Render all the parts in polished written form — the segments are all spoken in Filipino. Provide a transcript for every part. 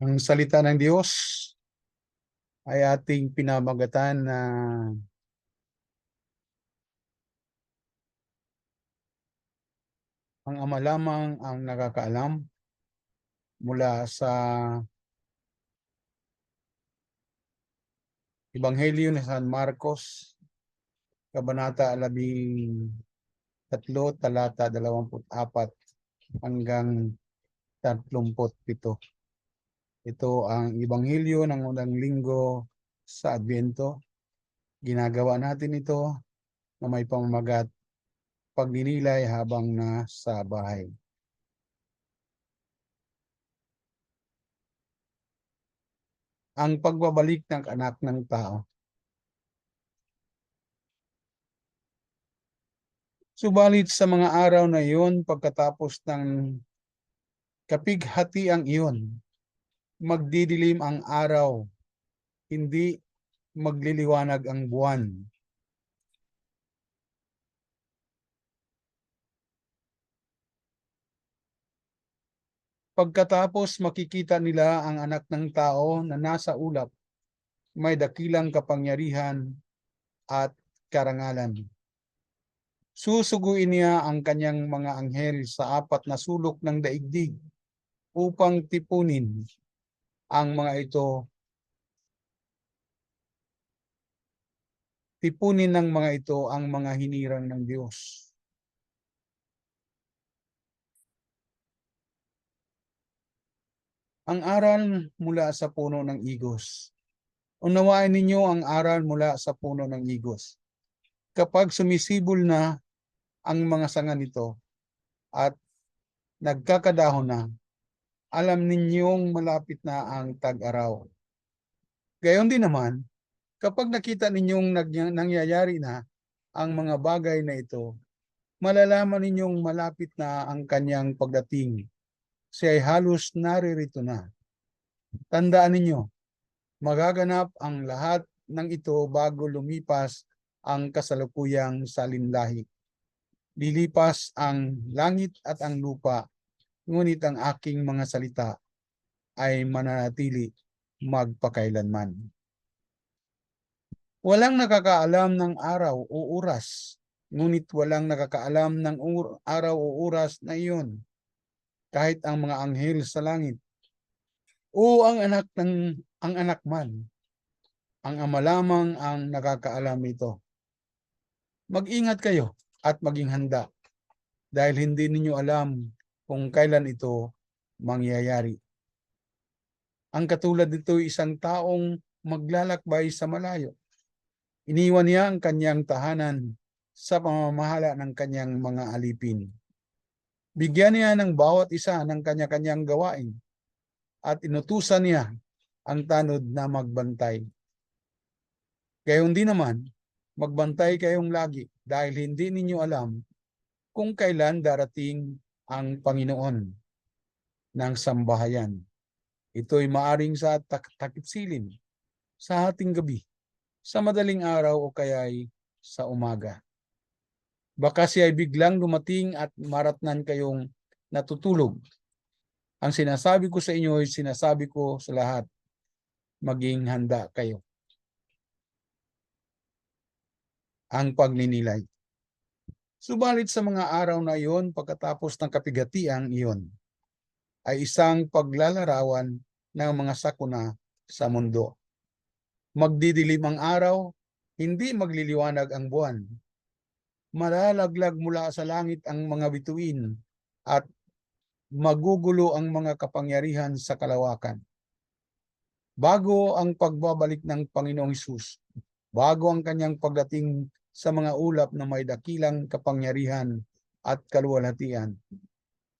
Ang salita ng Diyos ay ating pinamagatan na ang Ama lamang ang nakakaalam mula sa Ebanghelyo ni San Marcos, Kabanata 13, talata 24 hanggang 37. Ito ang Ebanghelyo ng unang linggo sa Adbyento. Ginagawa natin ito na may pamamagat pagninilay habang nasa bahay. Ang pagbabalik ng anak ng tao. Subalit sa mga araw na iyon, pagkatapos ng kapighatiang iyon, magdidilim ang araw, hindi magliliwanag ang buwan. Pagkatapos makikita nila ang anak ng tao na nasa ulap, may dakilang kapangyarihan at karangalan. Susuguin niya ang kanyang mga anghel sa 4 na sulok ng daigdig upang tipunin ang mga ito. Tipunin ng mga ito ang mga hinirang ng Diyos. Ang aral mula sa puno ng igos. Unawain ninyo ang aral mula sa puno ng igos. Kapag sumisibol na ang mga sanga nito at nagkakadahon na, alam ninyong malapit na ang tag-araw. Gayon din naman, kapag nakita ninyong nangyayari na ang mga bagay na ito, malalaman ninyong malapit na ang kanyang pagdating. Siya ay halos naririto na. Tandaan ninyo, magaganap ang lahat ng ito bago lumipas ang kasalukuyang salinlahi. Lilipas ang langit at ang lupa, ngunit ang aking mga salita ay mananatili magpakailanman. Walang nakakaalam ng araw o oras, ngunit walang nakakaalam ng araw o oras na iyon, kahit ang mga anghel sa langit o ang anak man. Ang Ama lamang ang nakakaalam nito. Mag-ingat kayo at maging handa dahil hindi ninyo alam kung kailan ito mangyayari. Ang katulad nito ay isang taong maglalakbay sa malayo. Iniwan niya ang kanyang tahanan sa pamamahala ng kanyang mga alipin. Bigyan niya ng bawat isa ng kanya-kanyang gawain at inutusan niya ang tanod na magbantay. Gayon din naman, magbantay kayong lagi dahil hindi ninyo alam kung kailan darating ang Panginoon ng sambahayan. Ito'y maaring sa takip silim, sa hating gabi, sa madaling araw o kaya'y sa umaga. Baka siya ay biglang dumating at maratnan kayong natutulog. Ang sinasabi ko sa inyo ay sinasabi ko sa lahat, maging handa kayo. Ang pagninilay. Subalit sa mga araw na iyon, pagkatapos ng kapigatiang iyon, ay isang paglalarawan ng mga sakuna sa mundo. Magdidilim ang araw, hindi magliliwanag ang buwan. Malalaglag mula sa langit ang mga bituin at magugulo ang mga kapangyarihan sa kalawakan. Bago ang pagbabalik ng Panginoong Hesus, bago ang kanyang pagdating sa mga ulap na may dakilang kapangyarihan at kaluwalhatian,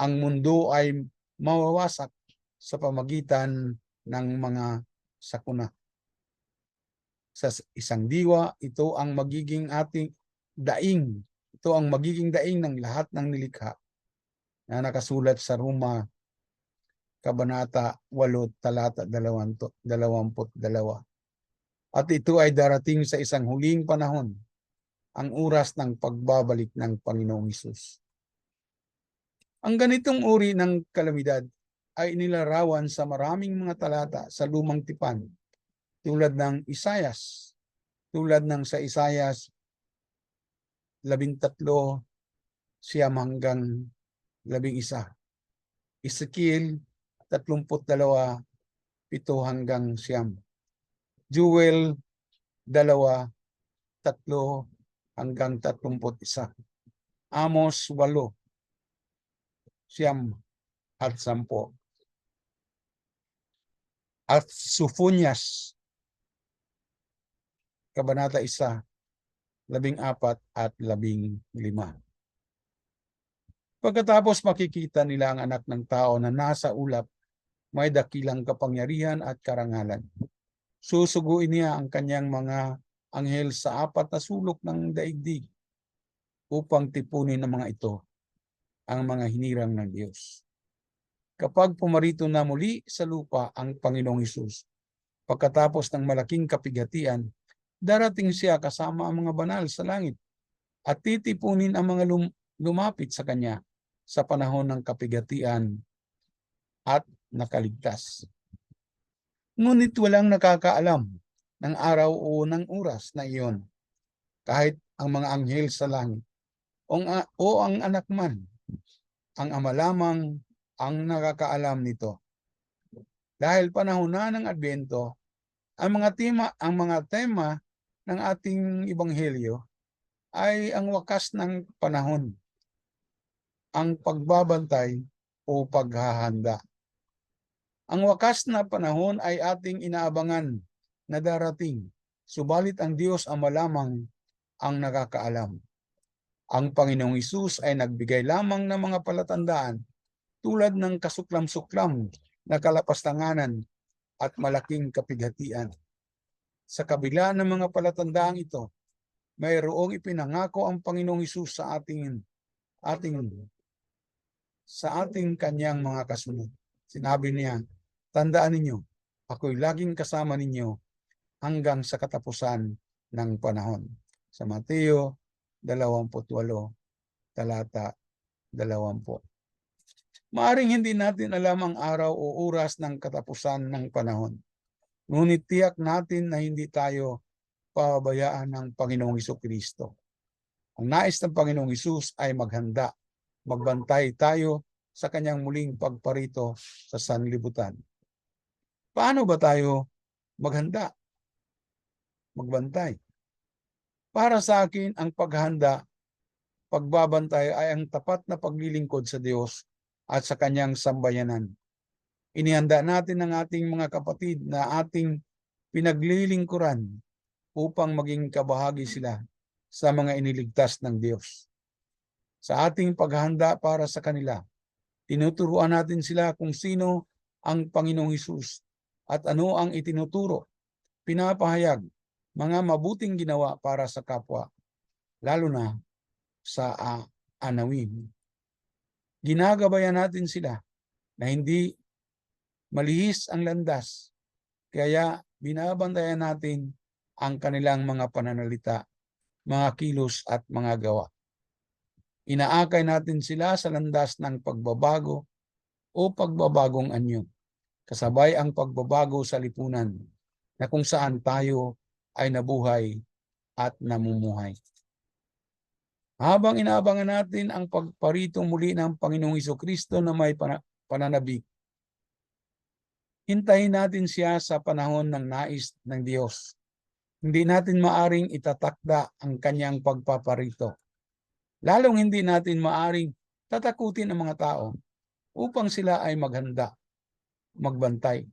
ang mundo ay mawawasak sa pamagitan ng mga sakuna. Sa isang diwa, ito ang magiging ating daing. Ito ang magiging daing ng lahat ng nilikha na nakasulat sa Roma, Kabanata 8, talata 22. At ito ay darating sa isang huling panahon, ang oras ng pagbabalik ng Panginoong Hesus. Ang ganitong uri ng kalamidad ay inilarawan sa maraming mga talata sa Lumang Tipan, tulad ng Isayas, tulad ng sa Isayas 13, 9 hanggang 11. Ezekiel 32, 7 hanggang 9. Joel 2, 3 hanggang 31. Amos 8, 9 at 10. At Sofonias, Kabanata 1, 14 at 15. Pagkatapos makikita nila ang anak ng tao na nasa ulap, may dakilang kapangyarihan at karangalan. Susuguin niya ang kanyang mga anghel sa 4 na sulok ng daigdig upang tipunin ng mga ito ang mga hinirang ng Diyos. Kapag pumarito na muli sa lupa ang Panginoong Hesus, pagkatapos ng malaking kapigatian, darating siya kasama ang mga banal sa langit at titipunin ang mga lumapit sa kanya sa panahon ng kapigatian at nakaligtas. Ngunit walang nakakaalam ng araw o ng oras na iyon, kahit ang mga anghel sa langit o ang anak man. Ang Ama lamang ang nakakaalam nito. Dahil panahon na ng Adbento, ang mga tema ng ating ebanghelyo ay ang wakas ng panahon, ang pagbabantay o paghahanda. Ang wakas na panahon ay ating inaabangan na darating, subalit ang Diyos Ama lamang ang nakakaalam. Ang Panginoong Hesus ay nagbigay lamang ng mga palatandaan tulad ng kasuklam-suklam na kalapastanganan at malaking kapighatian. Sa kabila ng mga palatandaang ito, mayroong ipinangako ang Panginoong Hesus sa ating kanyang mga kasunod. Sinabi niya, tandaan ninyo, ako'y laging kasama ninyo hanggang sa katapusan ng panahon. Sa Mateo 28, talata 20. Maaring hindi natin alam ang araw o oras ng katapusan ng panahon. Ngunit tiyak natin na hindi tayo pababayaan ng Panginoong Hesukristo. Ang nais ng Panginoong Hesus ay maghanda. Magbantay tayo sa kanyang muling pagparito sa sanlibutan. Paano ba tayo maghanda? Magbantay. Para sa akin, ang paghanda, pagbabantay ay ang tapat na paglilingkod sa Diyos at sa kanyang sambayanan. Inihanda natin ang ating mga kapatid na ating pinaglilingkuran upang maging kabahagi sila sa mga iniligtas ng Diyos. Sa ating paghahanda para sa kanila, tinuturuan natin sila kung sino ang Panginoong Hesus at ano ang itinuturo, pinapahayag, mga mabuting ginawa para sa kapwa, lalo na sa anawin. Ginagabayan natin sila na hindi malihis ang landas, kaya binabantayan natin ang kanilang mga pananalita, mga kilos at mga gawa. Inaakay natin sila sa landas ng pagbabago o pagbabagong anyo, kasabay ang pagbabago sa lipunan na kung saan tayo ay nabuhay at namumuhay. Habang inaabangan natin ang pagparito muli ng Panginoong Hesukristo na may pananabik, hintayin natin siya sa panahon ng nais ng Diyos. Hindi natin maaring itatakda ang kanyang pagpaparito. Lalong hindi natin maaring tatakutin ang mga tao upang sila ay maghanda, magbantay.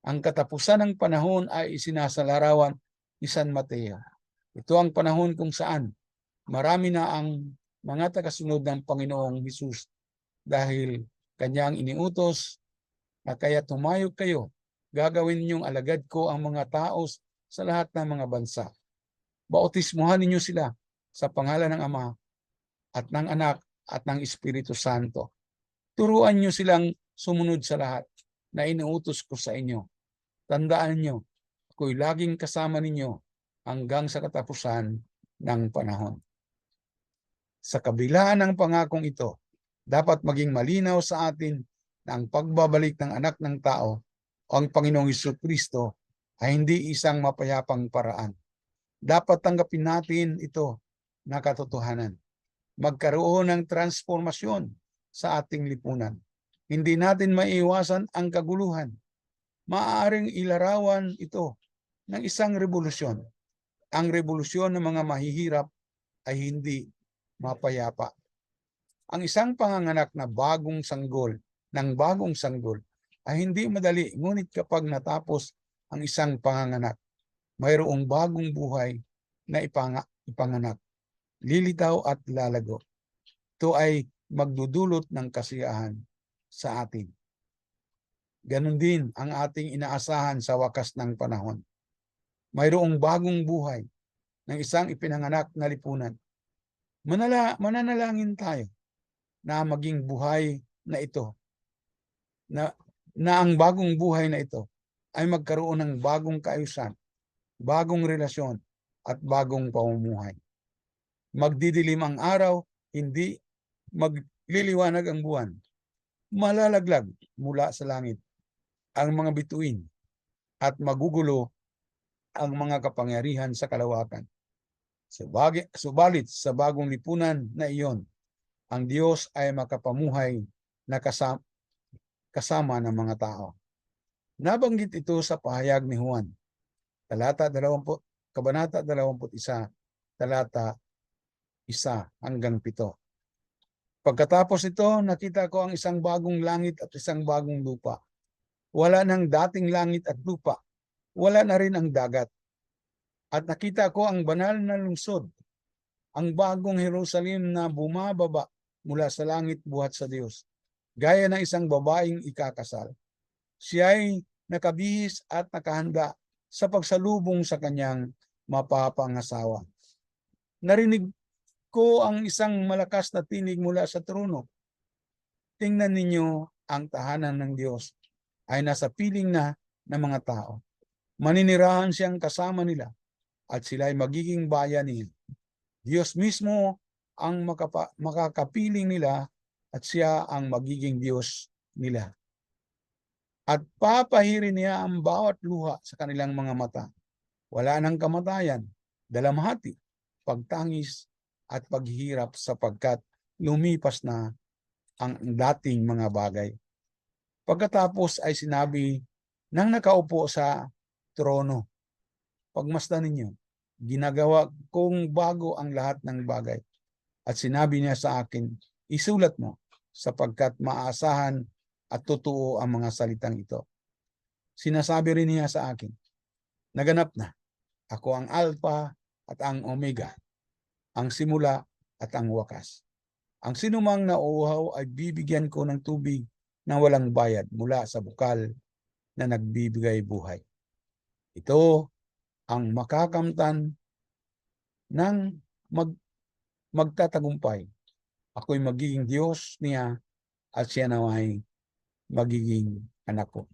Ang katapusan ng panahon ay isinasalarawan ni San Mateo. Ito ang panahon kung saan marami na ang mga tagasunod ng Panginoong Hesus dahil kanyang iniutos na kaya tumayog kayo, gagawin ninyong alagad ko ang mga tao sa lahat ng mga bansa. Bautismuhan ninyo sila sa pangalan ng Ama at ng Anak at ng Espiritu Santo. Turuan niyo silang sumunod sa lahat na inuutos ko sa inyo. Tandaan niyo, ako'y laging kasama ninyo hanggang sa katapusan ng panahon. Sa kabila ng pangakong ito, dapat maging malinaw sa atin na ang pagbabalik ng anak ng tao o ang Panginoong Hesukristo ay hindi isang mapayapang paraan. Dapat tanggapin natin ito na katotohanan. Magkaroon ng transformasyon sa ating lipunan. Hindi natin maiiwasan ang kaguluhan. Maaaring ilarawan ito ng isang revolusyon. Ang revolusyon ng mga mahihirap ay hindi mapayapa. Ang isang panganganak na bagong sanggol, ay hindi madali, ngunit kapag natapos ang isang panganganak, mayroong bagong buhay na ipanganak, lilitaw at lalago. Ito ay magdudulot ng kasiyahan sa atin. Ganon din ang ating inaasahan sa wakas ng panahon. Mayroong bagong buhay ng isang ipinanganak na lipunan. Mananalangin tayo na maging buhay na ito, na ang bagong buhay na ito ay magkaroon ng bagong kaayusan, bagong relasyon at bagong pamumuhay. Magdidilim ang araw, hindi magliliwanag ang buwan. Malalaglag mula sa langit ang mga bituin at magugulo ang mga kapangyarihan sa kalawakan. Subalit sa bagong lipunan na iyon, ang Diyos ay makapamuhay na kasama ng mga tao. Nabanggit ito sa pahayag ni Juan, Kabanata 21, talata 1 hanggang 7. Pagkatapos ito, nakita ko ang isang bagong langit at isang bagong lupa. Wala nang dating langit at lupa. Wala na rin ang dagat. At nakita ko ang banal na lungsod, ang bagong Jerusalem na bumababa mula sa langit buhat sa Diyos, gaya ng isang babaeng ikakasal. Siya ay nakabihis at nakahanda sa pagsalubong sa kanyang mapapangasawa. Narinig ko ang isang malakas na tinig mula sa trono. Tingnan ninyo, ang tahanan ng Diyos ay nasa piling na ng mga tao. Maninirahan siyang kasama nila at sila ay magiging bayan niya. Diyos mismo ang makakapiling nila at siya ang magiging Diyos nila. At papahirin niya ang bawat luha sa kanilang mga mata. Wala nang kamatayan, dalamhati, pagtangis at paghihirap sapagkat lumipas na ang dating mga bagay. Pagkatapos ay sinabi ng nakaupo sa trono, pagmasdan ninyo, ginagawa kong bago ang lahat ng bagay. At sinabi niya sa akin, isulat mo, sapagkat maasahan at totoo ang mga salitang ito. Sinasabi rin niya sa akin, naganap na, ako ang Alpha at ang Omega, ang simula at ang wakas. Ang sinumang nauuhaw ay bibigyan ko ng tubig na walang bayad mula sa bukal na nagbibigay buhay. Ito ang makakamtan ng magtatagumpay. Ako'y magiging Diyos niya at siya naway magiging anak ko.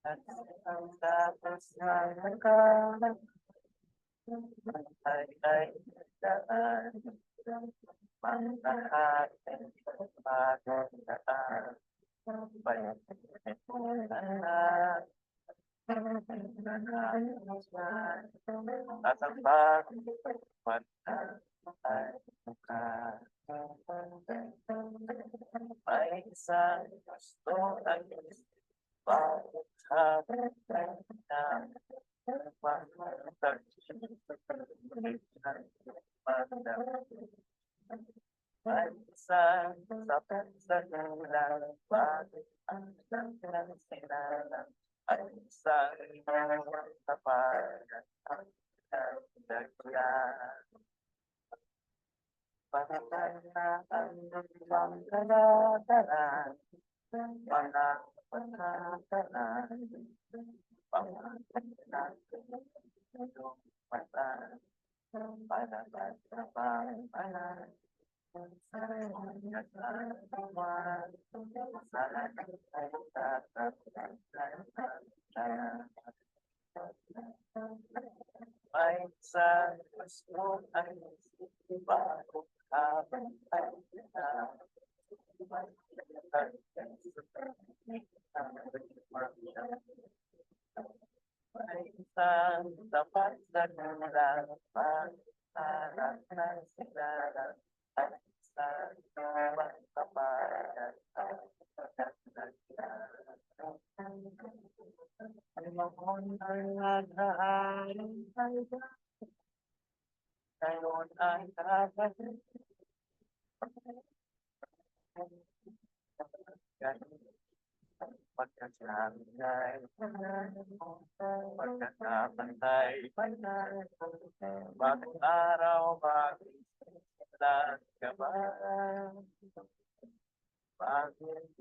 At ang tapos na nagkalat ay daan pangkahatin bagong daan paya't at ang pagpagpag ay mukha may isang gusto ay bakit habang na may isang sapat sa ulan bakit ang lang sinala ay isang tapat ang dagdagan pagkakataon ng kalagaran mga pagkakataon pangkakataon mata para para may isang gusto ay bago habang ay may isang tapat na gulang pag-arap ng sigara at isang magpapayan ang Panginoon ang nag-aaring salda, ngayon ang kapatid. Pagkasangay, pagkakapantay, bakit araw, bakit lang ka ba? Bakit